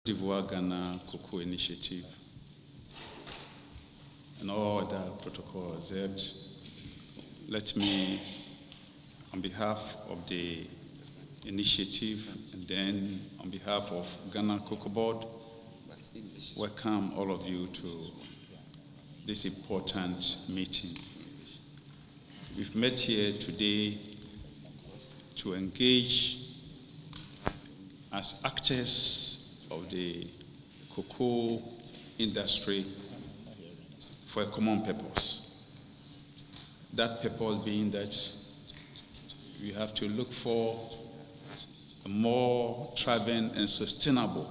d'Ivoire Ghana Cocoa Initiative and all other protocol observed, let me, on behalf of the initiative and then on behalf of Ghana Cocoa Board, welcome all of you to this important meeting. We've met here today to engage as actors of the cocoa industry for a common purpose. That purpose being that we have to look for a more thriving and sustainable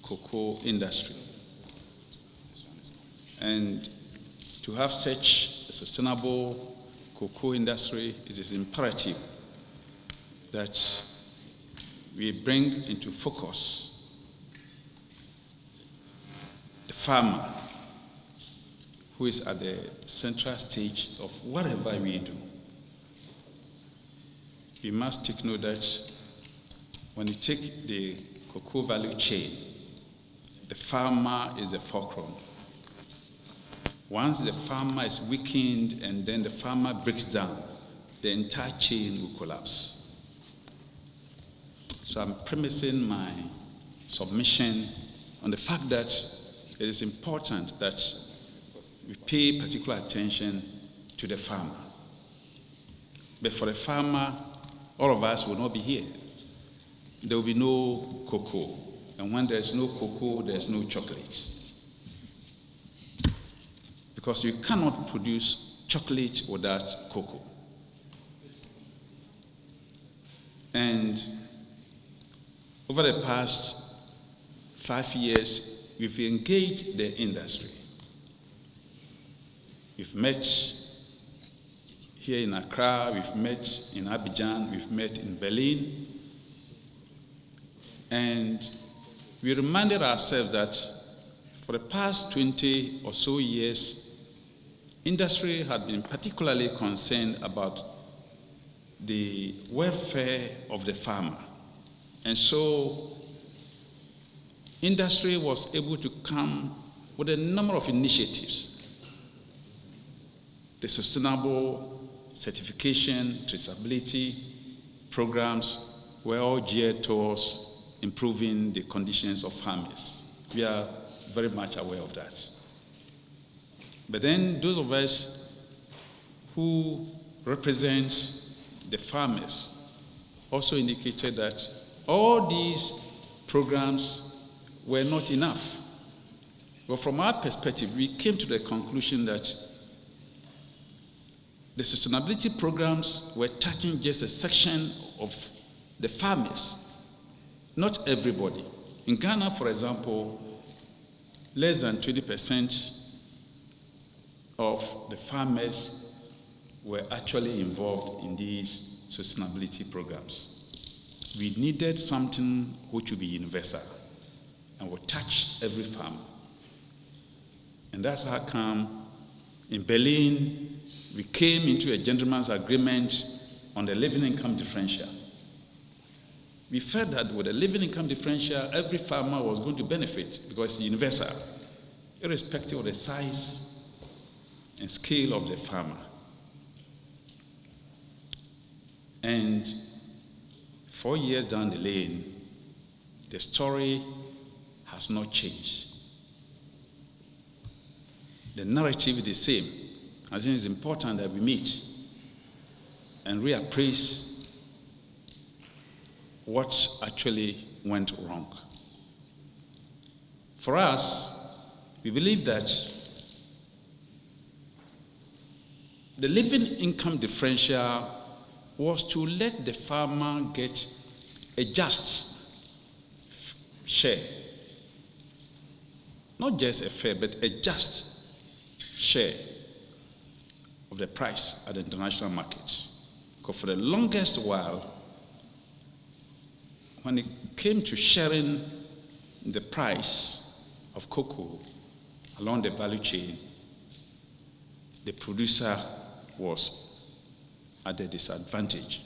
cocoa industry. And to have such a sustainable cocoa industry, it is imperative that we bring into focus the farmer, who is at the central stage of whatever we do. We must take note that when you take the cocoa value chain, the farmer is the fulcrum. Once the farmer is weakened and then the farmer breaks down, the entire chain will collapse. So I'm premising my submission on the fact that it is important that we pay particular attention to the farmer. But for the farmer, all of us will not be here. There will be no cocoa. And when there's no cocoa, there's no chocolate. Because you cannot produce chocolate without cocoa. And over the past 5 years, we've engaged the industry. We've met here in Accra, we've met in Abidjan, we've met in Berlin. And we reminded ourselves that for the past 20 or so years, industry had been particularly concerned about the welfare of the farmer. And so industry was able to come with a number of initiatives. The sustainable certification, traceability programs were all geared towards improving the conditions of farmers. We are very much aware of that. But then those of us who represent the farmers also indicated that all these programs were not enough. But from our perspective, we came to the conclusion that the sustainability programs were touching just a section of the farmers, not everybody. In Ghana, for example, less than 20% of the farmers were actually involved in these sustainability programs. We needed something which would be universal and would touch every farmer. And that's how come in Berlin, we came into a gentleman's agreement on the Living Income Differential. We felt that with the Living Income Differential, every farmer was going to benefit because it's universal, irrespective of the size and scale of the farmer. And 4 years down the lane, the story has not changed. The narrative is the same. I think it's important that we meet and reappraise what actually went wrong. For us, we believe that the living income differential was to let the farmer get a just share. Not just a fair, but a just share of the price at the international market. Because for the longest while, when it came to sharing the price of cocoa along the value chain, the producer was at a disadvantage.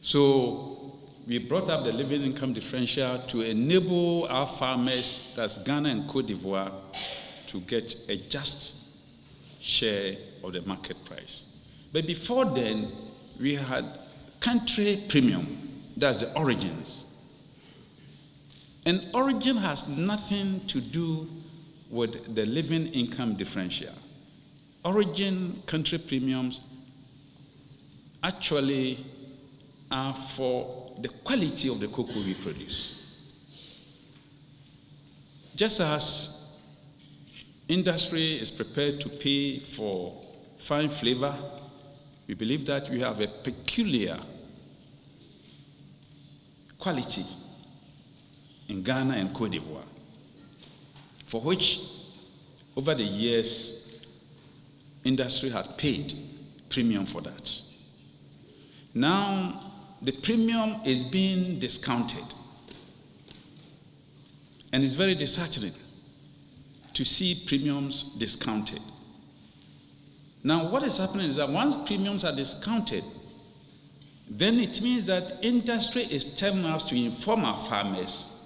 So we brought up the Living Income Differential to enable our farmers, that's Ghana and Cote d'Ivoire, to get a just share of the market price. But before then, we had country premium, that's the origins. And origin has nothing to do with the Living Income Differential. Origin country premiums actually are for the quality of the cocoa we produce. Just as industry is prepared to pay for fine flavor, we believe that we have a peculiar quality in Ghana and Cote d'Ivoire, for which over the years industry had paid premium for that. Now the premium is being discounted, and it's very disheartening to see premiums discounted. Now what is happening is that once premiums are discounted, then it means that industry is telling us to inform our farmers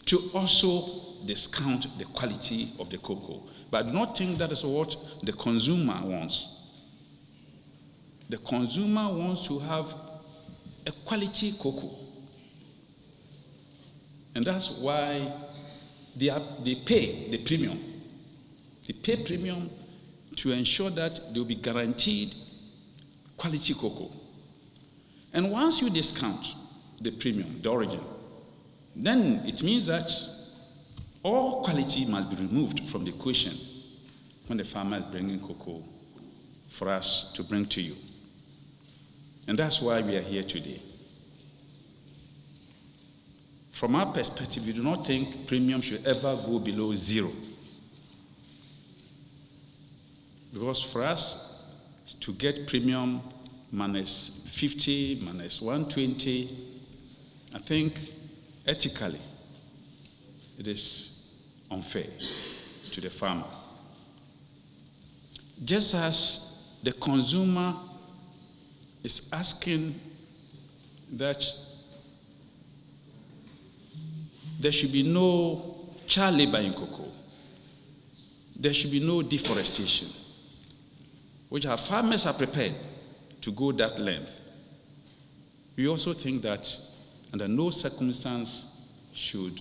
to also discount the quality of the cocoa. But I do not think that is what the consumer wants. The consumer wants to have a quality cocoa. And that's why they pay the premium. They pay premium to ensure that they will be guaranteed quality cocoa. And once you discount the premium, the origin, then it means that all quality must be removed from the equation when the farmer is bringing cocoa for us to bring to you. And that's why we are here today. From our perspective, we do not think premium should ever go below zero. Because for us to get premium minus 50, minus 120, I think ethically it is unfair to the farmer. Just as the consumer is asking that there should be no child labor in cocoa, there should be no deforestation, which our farmers are prepared to go that length. We also think that under no circumstance should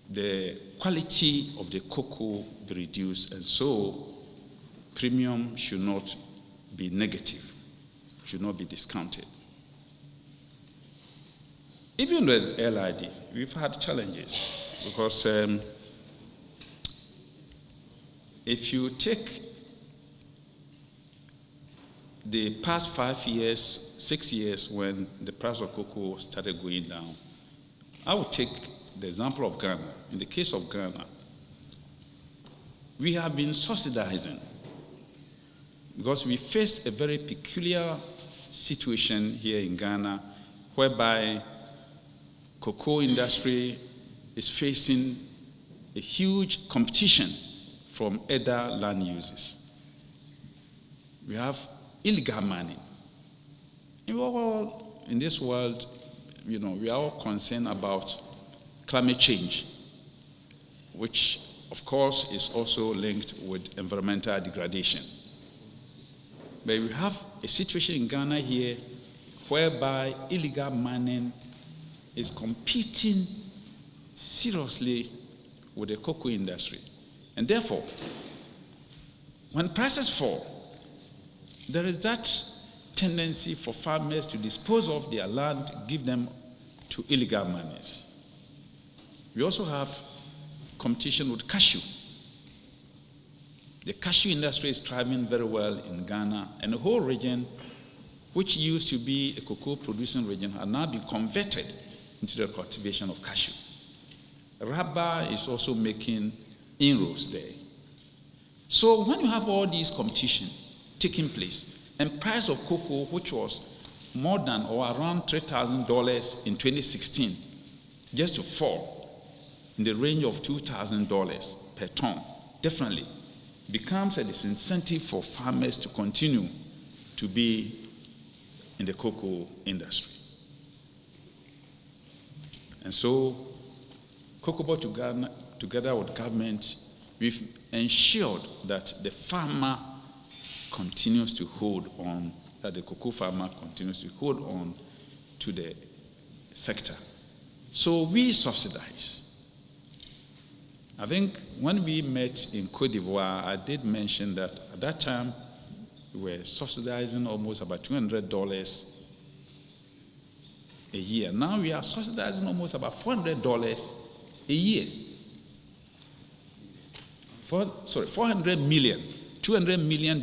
the quality of the cocoa be reduced, and so premium should not be negative, should not be discounted. Even with LID, we've had challenges because if you take the past 5 years, 6 years, when the price of cocoa started going down, I would take the example of Ghana. In the case of Ghana, we have been subsidizing because we faced a very peculiar situation here in Ghana whereby cocoa industry is facing a huge competition from other land uses. We have illegal mining. In this world, we are all concerned about climate change, which of course is also linked with environmental degradation. But we have a situation in Ghana here whereby illegal mining is competing seriously with the cocoa industry. And therefore, when prices fall, there is that tendency for farmers to dispose of their land, give them to illegal miners. We also have competition with cashew. The cashew industry is thriving very well in Ghana, and the whole region, which used to be a cocoa producing region, has now been converted into the cultivation of cashew. Rubber is also making inroads there. So when you have all these competition taking place, and price of cocoa, which was more than or around $3,000 in 2016, just to fall in the range of $2,000 per ton, definitely becomes a disincentive for farmers to continue to be in the cocoa industry. And so, Kokobo together with government, we've ensured that the farmer continues to hold on, that the cocoa farmer continues to hold on to the sector. So we subsidize. I think when we met in Cote d'Ivoire, I did mention that at that time, we were subsidizing almost about $200 a year. Now we are subsidizing almost about $400 a year. $400 million, $200 million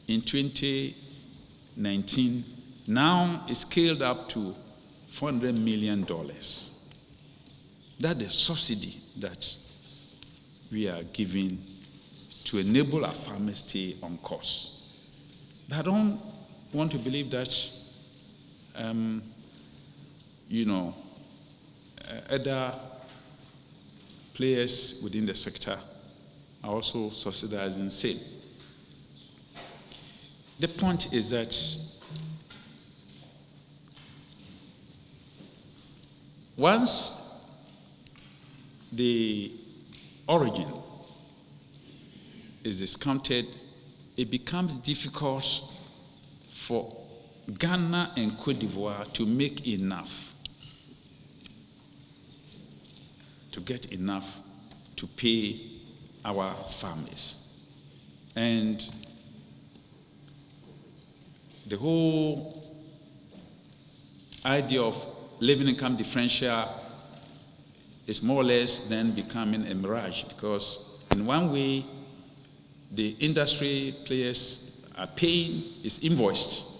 in 2019. Now it's scaled up to $400 million. That's the subsidy that we are giving to enable our farmers to stay on course. But I don't want to believe that, other players within the sector are also subsidizing sale. The point is that once the origin is discounted, it becomes difficult for Ghana and Cote d'Ivoire to make enough, to get enough to pay our farmers. And the whole idea of living income differential is more or less then becoming a mirage, because in one way, the industry players are paying, is invoiced,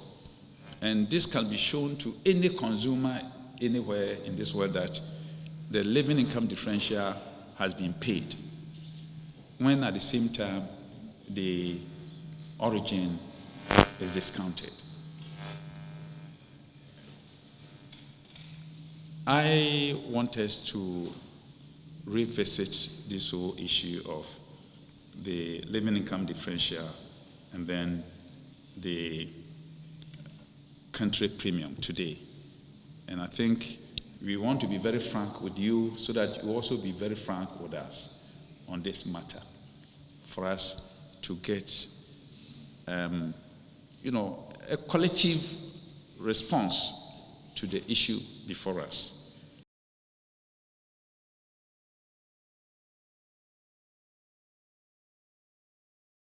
and this can be shown to any consumer anywhere in this world that the living income differential has been paid, when at the same time the origin is discounted. I want us to revisit this whole issue of the living income differential and then the country premium today. And I think we want to be very frank with you so that you also be very frank with us on this matter, for us to get a collective response to the issue before us.